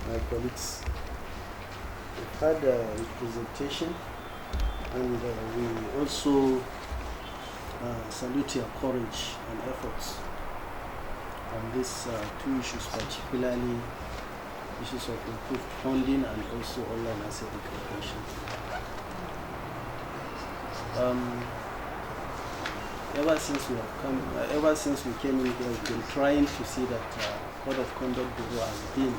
my colleagues. We've had a presentation, and we also salute your courage and efforts on these two issues, particularly issues of improved funding and also online asset declaration. Ever since we came in here, we've been trying to see that Code of Conduct Bureau has been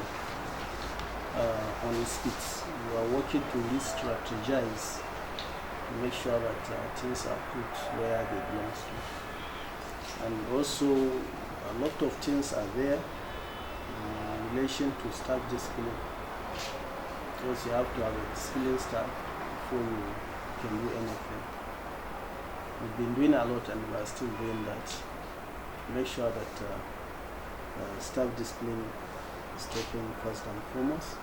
on its feet. We are working to re-strategize to make sure that things are put where they belong to. And also, a lot of things are there in relation to staff discipline. Because you have to have a disciplined staff before you can do anything. We've been doing a lot, and we are still doing that to make sure that staff discipline is taken first and foremost,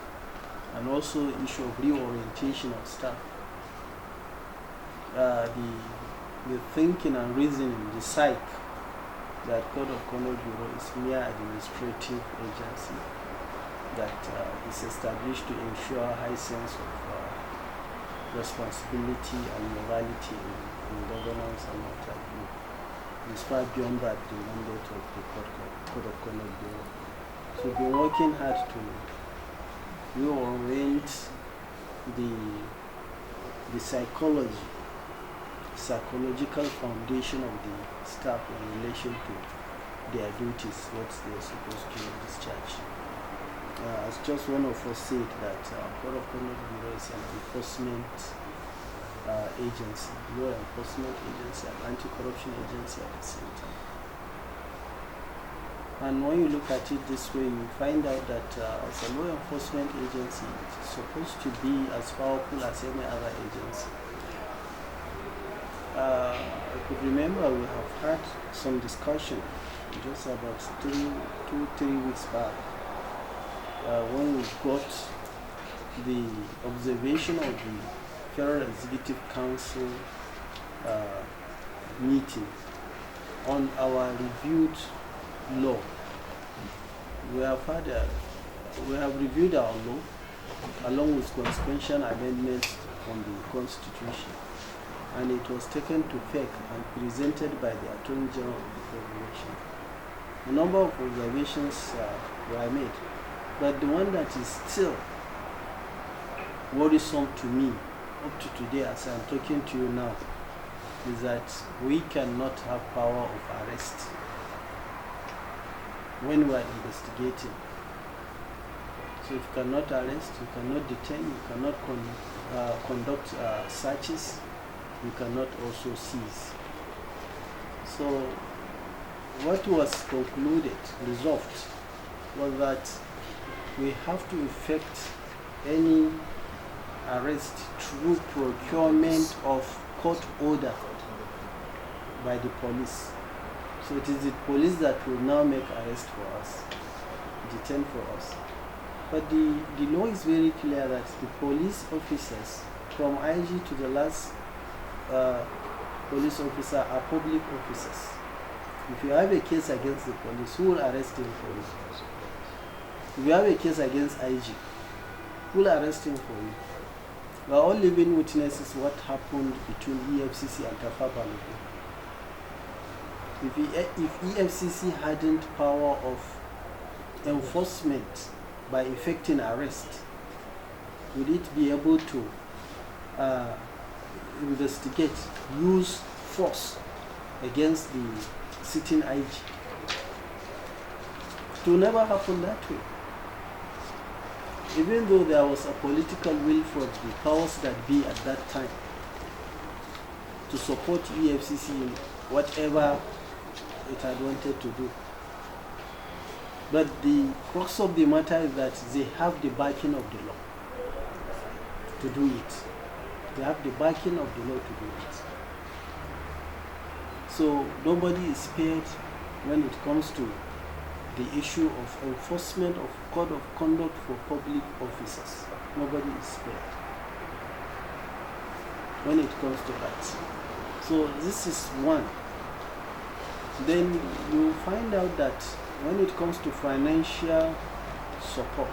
and also the issue of reorientation of staff. The thinking and reasoning, the psych, that Code of Conduct Bureau is mere administrative agency that is established to ensure a high sense of responsibility and morality in governance and what have you. It's far beyond that the mandate of the Code of Conduct Bureau. So we've been working hard to reorient the psychological foundation of the staff in relation to their duties, what they're supposed to discharge. As just one of us said, that Code of Conduct Bureau is an enforcement agency, law enforcement agency, and anti-corruption agency at the same time. And when you look at it this way, you find out that as a law enforcement agency, it's supposed to be as powerful as any other agency. I could remember we have had some discussion just about 2-3 weeks back when we got the observation of the Federal Executive Council meeting on our reviewed law. We have reviewed our law along with consequential amendments on the Constitution, and it was taken to FEC and presented by the Attorney General of the Federation. A number of observations were made, but the one that is still worrisome to me up to today as I'm talking to you now is that we cannot have power of arrest when we are investigating. So if you cannot arrest, you cannot detain, you cannot conduct searches, you cannot also seize. So what was resolved, was that we have to effect any arrest through procurement of court order by the police. So it is the police that will now make arrest for us, detain for us. But the law is very clear that the police officers, from IG to the last police officer, are public officers. If you have a case against the police, who will arrest him for you? If you have a case against IG, who will arrest him for you? We are all living witnesses what happened between EFCC and Tafa Balogun. If EFCC hadn't power of enforcement by effecting arrest, would it be able to investigate, use force against the sitting IG? It will never happen that way. Even though there was a political will for the powers that be at that time to support EFCC in whatever it had wanted to do. But the crux of the matter is that they have the backing of the law to do it. They have the backing of the law to do it. So nobody is spared when it comes to the issue of enforcement of Code of Conduct for public officers. Nobody is spared when it comes to that. So this is one. Then you find out that when it comes to financial support,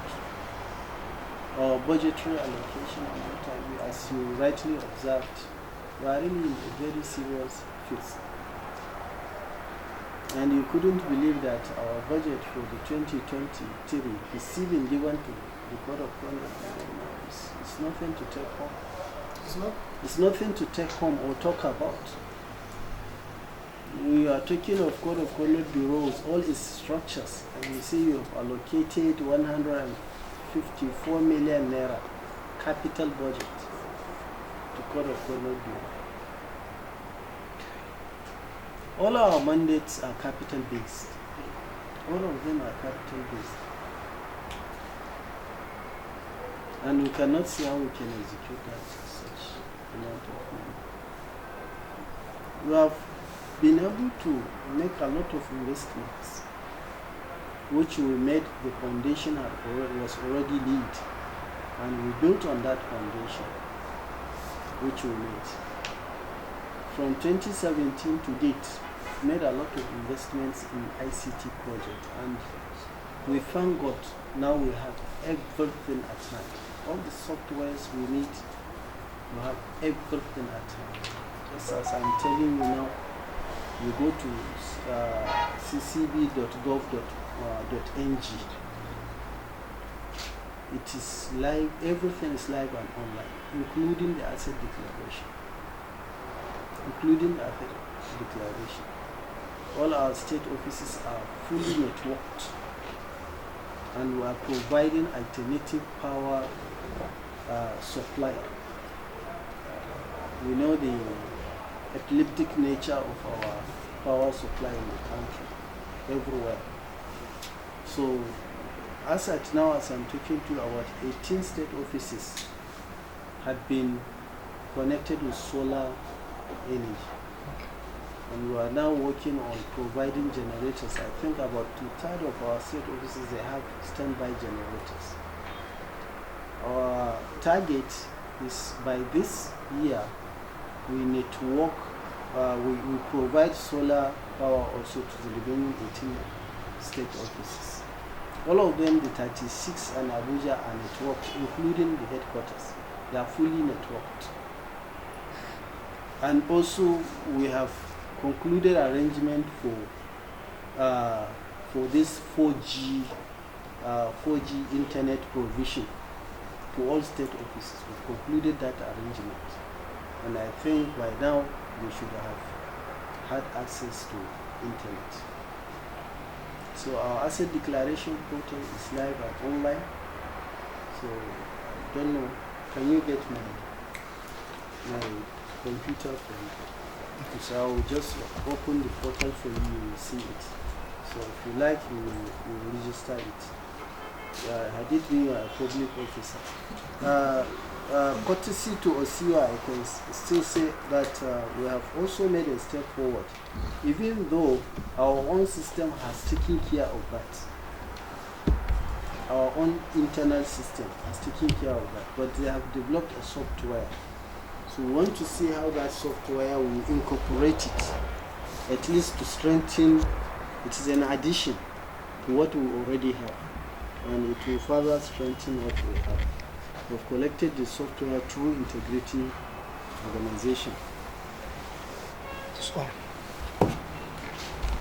our budgetary allocation and what have you, as you rightly observed, we are really in a very serious phase. And you couldn't believe that our budget for the 2023 is even given to the Code of Conduct. It's nothing to take home. It's not? It's nothing to take home or talk about. We are talking of Code of Conduct bureaus, all its structures, and you see you have allocated 154 million naira capital budget to Code of Conduct bureau. All our mandates are capital based. All of them are capital based. And we cannot see how we can execute that such amount of money. We have been able to make a lot of investments, which we made the foundation was already laid, and we built on that foundation, which we made. From 2017 to date, we made a lot of investments in ICT project, and we thank God now we have everything at hand. All the softwares we need, we have everything at hand. Just as I'm telling you now, you go to ccb.gov.ng. It is live, everything is live and online, including the asset declaration. All our state offices are fully networked, and we are providing alternative power supply. We know the epileptic nature of our power supply in the country, everywhere. So, as at now, as I'm talking to you, about 18 state offices had been connected with solar energy. And we are now working on providing generators. I think about 2/3 of our state offices, they have standby generators. Our target is by this year, we network, we provide solar power also to the remaining 18 state offices. All of them, the 36 and Abuja, are networked, including the headquarters. They are fully networked. And also, we have concluded arrangement for this 4G internet provision to all state offices. We've concluded that arrangement, and I think by now they should have had access to internet. So our asset declaration portal is live and online. So I don't know, can you get my computer for me? So I will just open the portal for you, you will see it. So if you like, you will register it. Had it been a public officer. Courtesy to Osiwa, I can still say that we have also made a step forward. Even though our own system has taken care of that. Our own internal system has taken care of that, but they have developed a software. So we want to see how that software will incorporate it, at least to strengthen. It is an addition to what we already have, and it will further strengthen what we have. We've collected the software through Integrity Organization. So